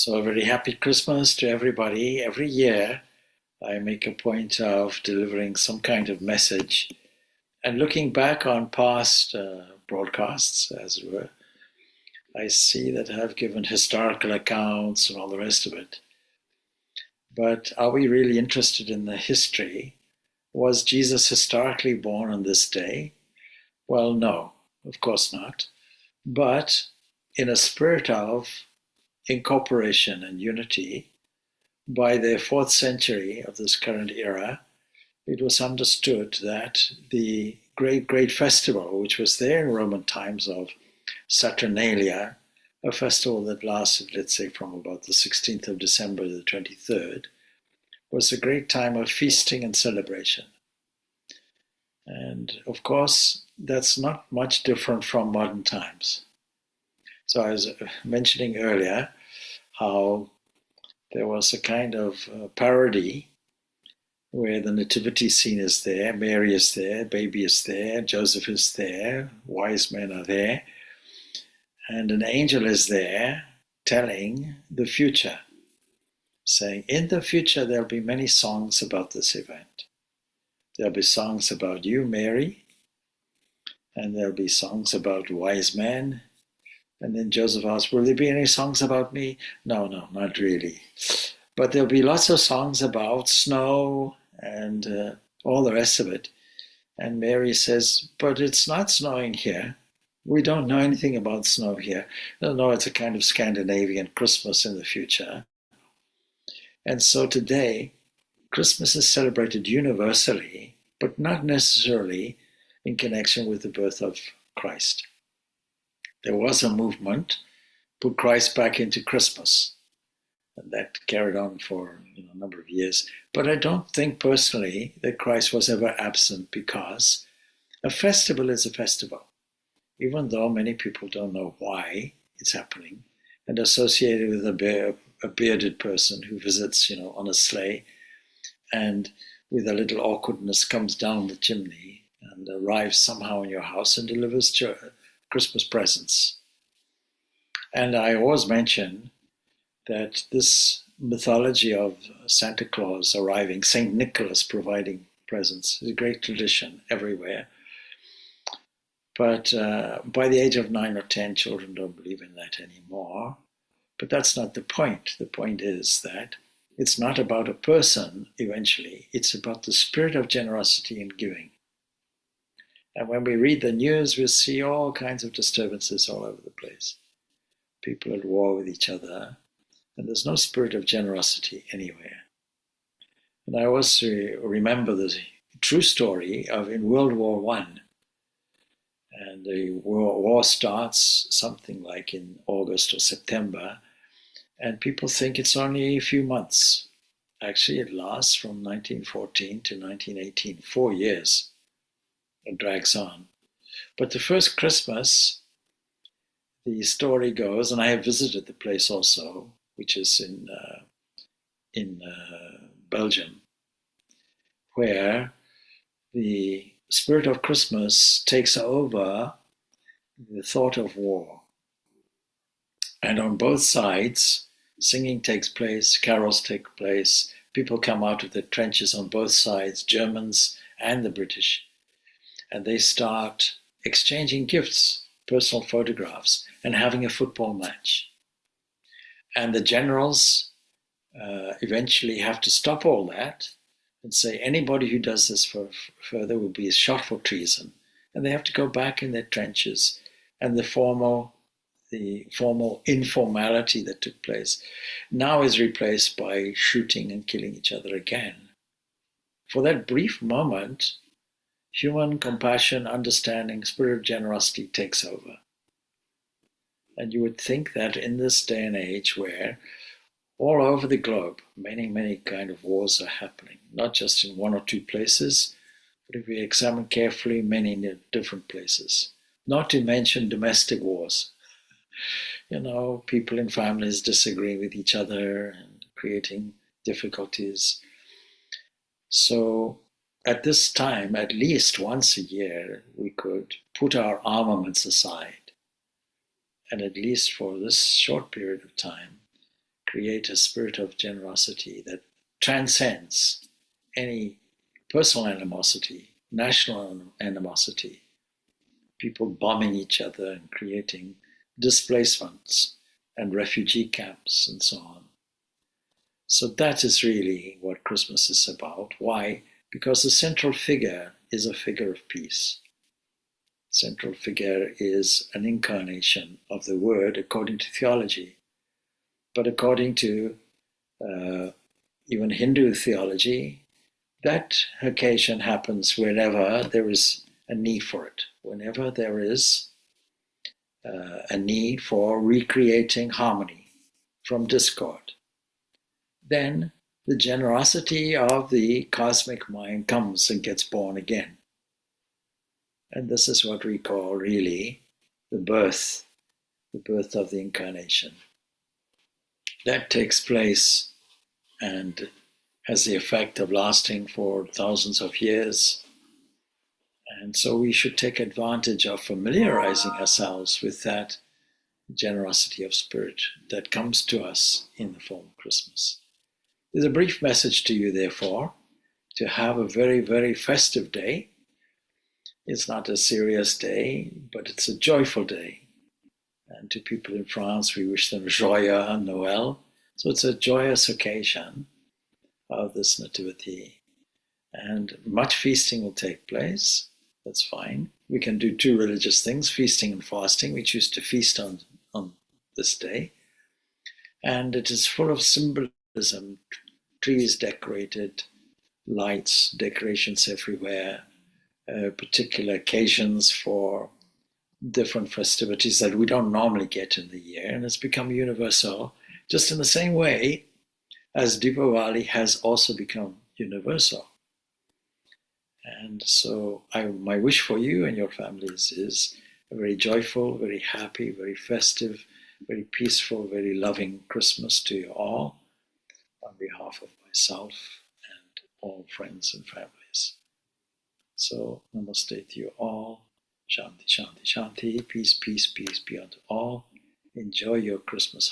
So a very happy Christmas to everybody. Every year I make a point of delivering some kind of message and looking back on past broadcasts, as it were. I see that I've given historical accounts and all the rest of it. But are we really interested in the history? Was Jesus historically born on this day? Well, no, of course not. But in a spirit of incorporation and unity, by the 4th century of this current era, it was understood that the great festival, which was there in Roman times of Saturnalia, a festival that lasted, let's say, from about the 16th of December to the 23rd, was a great time of feasting and celebration. And of course, that's not much different from modern times. So I was mentioning earlier how there was a kind of parody where the nativity scene is there, Mary is there, baby is there, Joseph is there, wise men are there, and an angel is there telling the future, saying, in the future there'll be many songs about this event. There'll be songs about you, Mary, and there'll be songs about wise men. And then Joseph asked, will there be any songs about me? No, not really. But there'll be lots of songs about snow and all the rest of it. And Mary says, but it's not snowing here. We don't know anything about snow here. No, it's a kind of Scandinavian Christmas in the future. And so today, Christmas is celebrated universally, but not necessarily in connection with the birth of Christ. There was a movement, put Christ back into Christmas. And that carried on for a number of years. But I don't think personally that Christ was ever absent, because a festival is a festival. Even though many people don't know why it's happening, and associated with a bearded person who visits, on a sleigh, and with a little awkwardness comes down the chimney and arrives somehow in your house and delivers Christmas presents. And I always mention that this mythology of Santa Claus arriving, Saint Nicholas providing presents, is a great tradition everywhere. But by the age of 9 or 10, children don't believe in that anymore. But that's not the point. The point is that it's not about a person eventually. It's about the spirit of generosity and giving. And when we read the news, we see all kinds of disturbances all over the place. People at war with each other. And there's no spirit of generosity anywhere. And I also remember the true story of in World War I. And the war starts something like in August or September. And people think it's only a few months. Actually, it lasts from 1914 to 1918, 4 years. It drags on. But the first Christmas, the story goes, and I have visited the place also, which is in Belgium, where the spirit of Christmas takes over the thought of war. And on both sides, singing takes place, carols take place, people come out of the trenches on both sides, Germans and the British, and they start exchanging gifts, personal photographs, and having a football match. And the generals eventually have to stop all that and say anybody who does this further will be shot for treason. And they have to go back in their trenches. And the formal informality that took place now is replaced by shooting and killing each other again. For that brief moment, human compassion, understanding, spirit of generosity takes over. And you would think that in this day and age where all over the globe, many kind of wars are happening, not just in one or two places, but if we examine carefully, many different places. Not to mention domestic wars. People in families disagreeing with each other and creating difficulties. So at this time, at least once a year, we could put our armaments aside and at least for this short period of time, create a spirit of generosity that transcends any personal animosity, national animosity, people bombing each other and creating displacements and refugee camps and so on. So that is really what Christmas is about. Why? Because the central figure is a figure of peace. Central figure is an incarnation of the word according to theology. But according to even Hindu theology, that occasion happens whenever there is a need for it, whenever there is a need for recreating harmony from discord. Then the generosity of the cosmic mind comes and gets born again. And this is what we call really the birth of the incarnation. That takes place and has the effect of lasting for thousands of years. And so we should take advantage of familiarizing ourselves with that generosity of spirit that comes to us in the form of Christmas. There's a brief message to you, therefore, to have a very, very festive day. It's not a serious day, but it's a joyful day. And to people in France, we wish them Joyeux Noël. So it's a joyous occasion of this nativity. And much feasting will take place. That's fine. We can do two religious things, feasting and fasting. We choose to feast on this day. And it is full of symbolism, trees decorated, lights, decorations everywhere, particular occasions for different festivities that we don't normally get in the year. And it's become universal, just in the same way as Deepavali has also become universal. And so my wish for you and your families is a very joyful, very happy, very festive, very peaceful, very loving Christmas to you all on behalf of myself and all friends and families. So namaste to you all. Shanti, shanti, shanti. Peace, peace, peace be unto all. Enjoy your Christmas